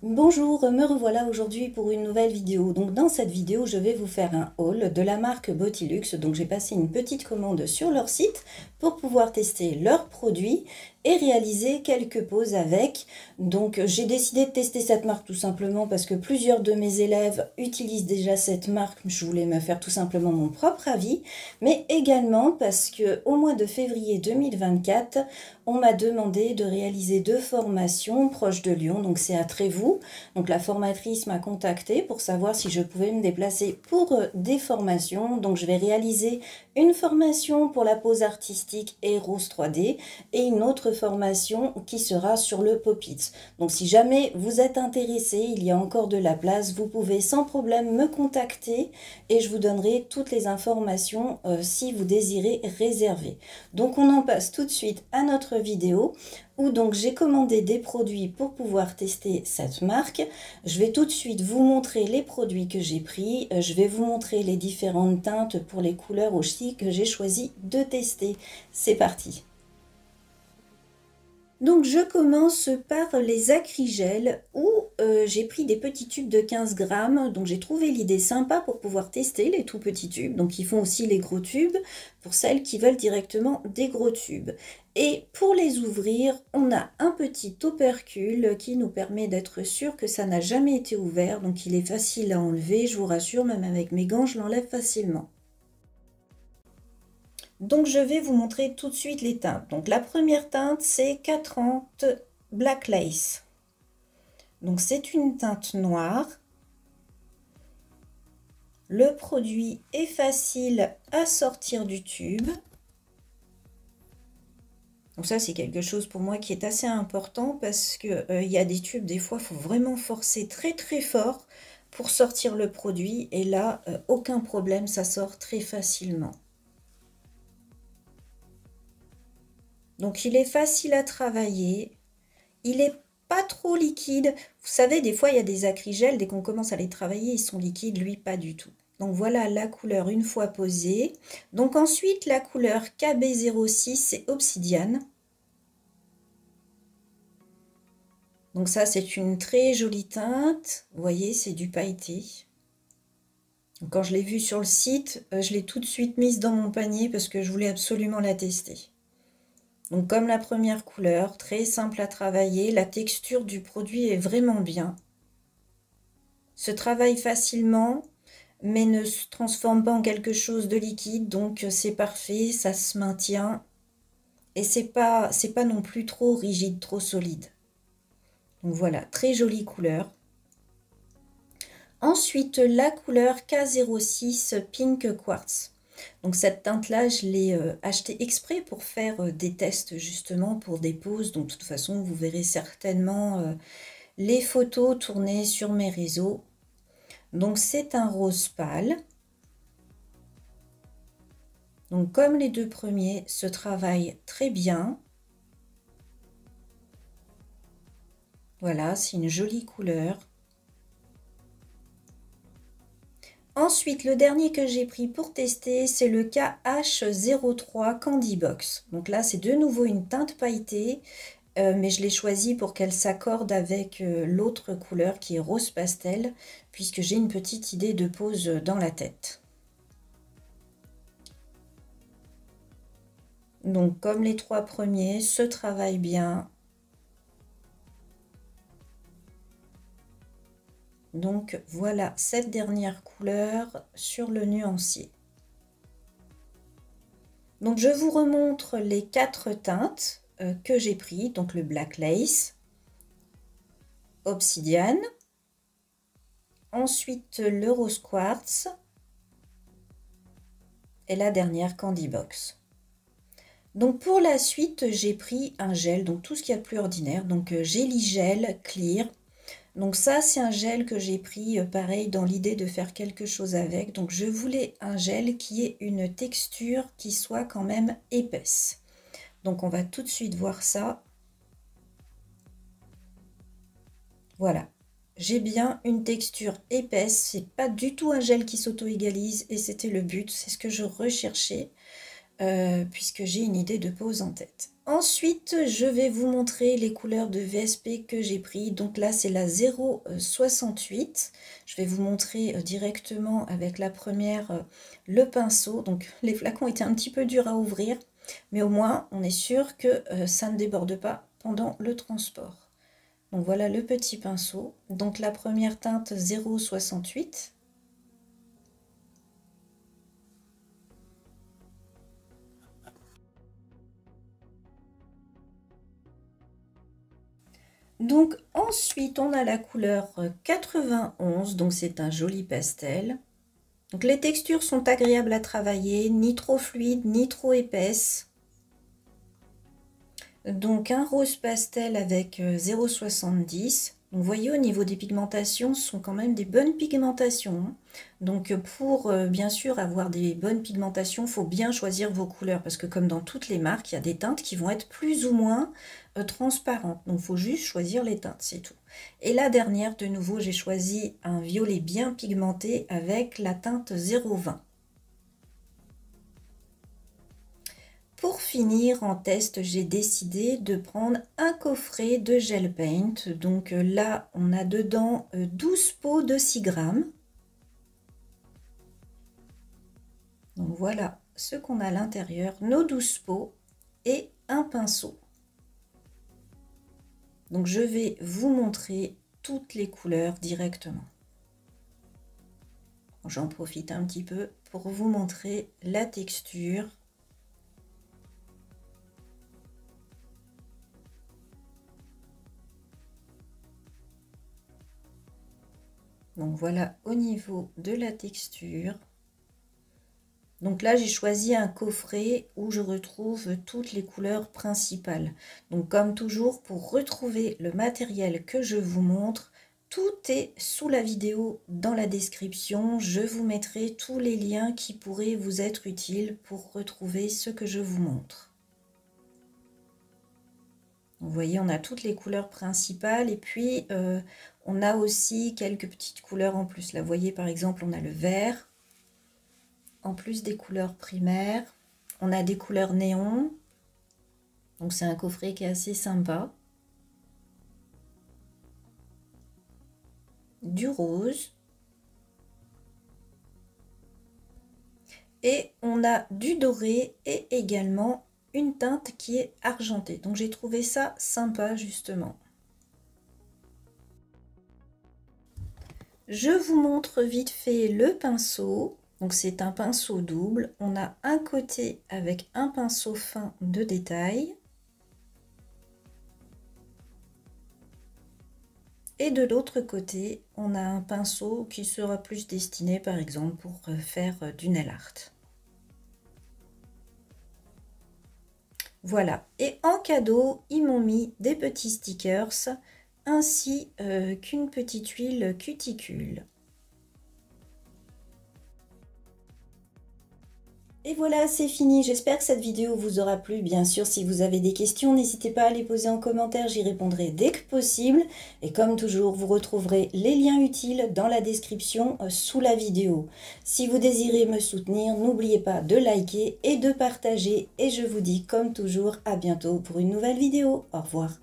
Bonjour, me revoilà aujourd'hui pour une nouvelle vidéo. Donc dans cette vidéo, je vais vous faire un haul de la marque Beautylux. Donc j'ai passé une petite commande sur leur site pour pouvoir tester leurs produits et réaliser quelques poses avec. Donc j'ai décidé de tester cette marque tout simplement parce que plusieurs de mes élèves utilisent déjà cette marque. Je voulais me faire tout simplement mon propre avis, mais également parce que au mois de février 2024, on m'a demandé de réaliser 2 formations proches de Lyon, donc c'est à Trévoux. Donc la formatrice m'a contactée pour savoir si je pouvais me déplacer pour des formations. Donc je vais réaliser une formation pour la pose artistique et rose 3D et une autre formation qui sera sur le pop-it. Donc si jamais vous êtes intéressé, il y a encore de la place, vous pouvez sans problème me contacter et je vous donnerai toutes les informations si vous désirez réserver. Donc on en passe tout de suite à notre vidéo où donc j'ai commandé des produits pour pouvoir tester cette marque. Je vais tout de suite vous montrer les produits que j'ai pris. Je vais vous montrer les différentes teintes pour les couleurs aussi que j'ai choisi de tester. C'est parti! Donc je commence par les acrygels où j'ai pris des petits tubes de 15 grammes. Donc j'ai trouvé l'idée sympa pour pouvoir tester les tout petits tubes. Donc ils font aussi les gros tubes pour celles qui veulent directement des gros tubes. Et pour les ouvrir, on a un petit opercule qui nous permet d'être sûr que ça n'a jamais été ouvert. Donc il est facile à enlever, je vous rassure, même avec mes gants, je l'enlève facilement. Donc je vais vous montrer tout de suite les teintes. Donc la première teinte c'est K30 Black Lace. Donc c'est une teinte noire. Le produit est facile à sortir du tube. Donc ça c'est quelque chose pour moi qui est assez important parce que il y a des tubes, des fois il faut vraiment forcer très très fort pour sortir le produit et là aucun problème, ça sort très facilement. Donc il est facile à travailler, il est pas trop liquide. Vous savez, des fois il y a des acrygels, dès qu'on commence à les travailler, ils sont liquides, lui pas du tout. Donc voilà la couleur une fois posée. Donc ensuite la couleur KB06 c'est Obsidiane. Donc ça c'est une très jolie teinte, vous voyez c'est du pailleté. Donc, quand je l'ai vue sur le site, je l'ai tout de suite mise dans mon panier parce que je voulais absolument la tester. Donc comme la première couleur, très simple à travailler, la texture du produit est vraiment bien. Se travaille facilement, mais ne se transforme pas en quelque chose de liquide, donc c'est parfait, ça se maintient. Et c'est pas non plus trop rigide, trop solide. Donc voilà, très jolie couleur. Ensuite, la couleur K06 Pink Quartz. Donc cette teinte-là, je l'ai achetée exprès pour faire des tests justement pour des poses. Donc de toute façon, vous verrez certainement les photos tournées sur mes réseaux. Donc c'est un rose pâle. Donc comme les deux premiers, se travaille très bien. Voilà, c'est une jolie couleur. Ensuite, le dernier que j'ai pris pour tester, c'est le KH03 Candy Box. Donc là, c'est de nouveau une teinte pailletée, mais je l'ai choisi pour qu'elle s'accorde avec l'autre couleur qui est rose pastel, puisque j'ai une petite idée de pose dans la tête. Donc, comme les trois premiers, se travaille bien. Donc voilà cette dernière couleur sur le nuancier. Donc je vous remontre les 4 teintes que j'ai pris. Donc le Black Lace, Obsidiane, ensuite le Rose Quartz et la dernière Candy Box. Donc pour la suite, j'ai pris un gel, donc tout ce qu'il y a de plus ordinaire. Donc Jelly Gel Clear. Donc ça, c'est un gel que j'ai pris, pareil, dans l'idée de faire quelque chose avec. Donc je voulais un gel qui ait une texture qui soit quand même épaisse. Donc on va tout de suite voir ça. Voilà, j'ai bien une texture épaisse. C'est pas du tout un gel qui s'auto-égalise et c'était le but, c'est ce que je recherchais puisque j'ai une idée de pose en tête. Ensuite, je vais vous montrer les couleurs de VSP que j'ai pris. Donc là, c'est la 0,68. Je vais vous montrer directement avec la première le pinceau. Donc les flacons étaient un petit peu durs à ouvrir, mais au moins on est sûr que ça ne déborde pas pendant le transport. Donc voilà le petit pinceau. Donc la première teinte 0,68. Donc ensuite on a la couleur 91, donc c'est un joli pastel. Donc les textures sont agréables à travailler, ni trop fluides, ni trop épaisses. Donc un rose pastel avec 0,70. Donc vous voyez au niveau des pigmentations, ce sont quand même des bonnes pigmentations. Donc pour bien sûr avoir des bonnes pigmentations, il faut bien choisir vos couleurs. Parce que comme dans toutes les marques, il y a des teintes qui vont être plus ou moins transparentes. Donc il faut juste choisir les teintes, c'est tout. Et la dernière, de nouveau, j'ai choisi un violet bien pigmenté avec la teinte 0,20. Pour finir en test, j'ai décidé de prendre un coffret de gel paint. Donc là, on a dedans 12 pots de 6 grammes. Donc voilà ce qu'on a à l'intérieur, nos 12 pots et un pinceau. Donc je vais vous montrer toutes les couleurs directement. J'en profite un petit peu pour vous montrer la texture. Donc voilà au niveau de la texture. Donc là j'ai choisi un coffret où je retrouve toutes les couleurs principales. Donc comme toujours, pour retrouver le matériel que je vous montre, tout est sous la vidéo dans la description. Je vous mettrai tous les liens qui pourraient vous être utiles pour retrouver ce que je vous montre. Vous voyez, on a toutes les couleurs principales et puis on a aussi quelques petites couleurs en plus. Là, vous voyez, par exemple, on a le vert, en plus des couleurs primaires. On a des couleurs néon. Donc, c'est un coffret qui est assez sympa. Du rose. Et on a du doré et également une teinte qui est argentée. Donc j'ai trouvé ça sympa justement. Je vous montre vite fait le pinceau. Donc c'est un pinceau double. On a un côté avec un pinceau fin de détail. Et de l'autre côté, on a un pinceau qui sera plus destiné par exemple pour faire du nail art. Voilà, et en cadeau, ils m'ont mis des petits stickers ainsi qu'une petite huile cuticule. Et voilà, c'est fini. J'espère que cette vidéo vous aura plu. Bien sûr, si vous avez des questions, n'hésitez pas à les poser en commentaire. J'y répondrai dès que possible. Et comme toujours, vous retrouverez les liens utiles dans la description sous la vidéo. Si vous désirez me soutenir, n'oubliez pas de liker et de partager. Et je vous dis comme toujours à bientôt pour une nouvelle vidéo. Au revoir.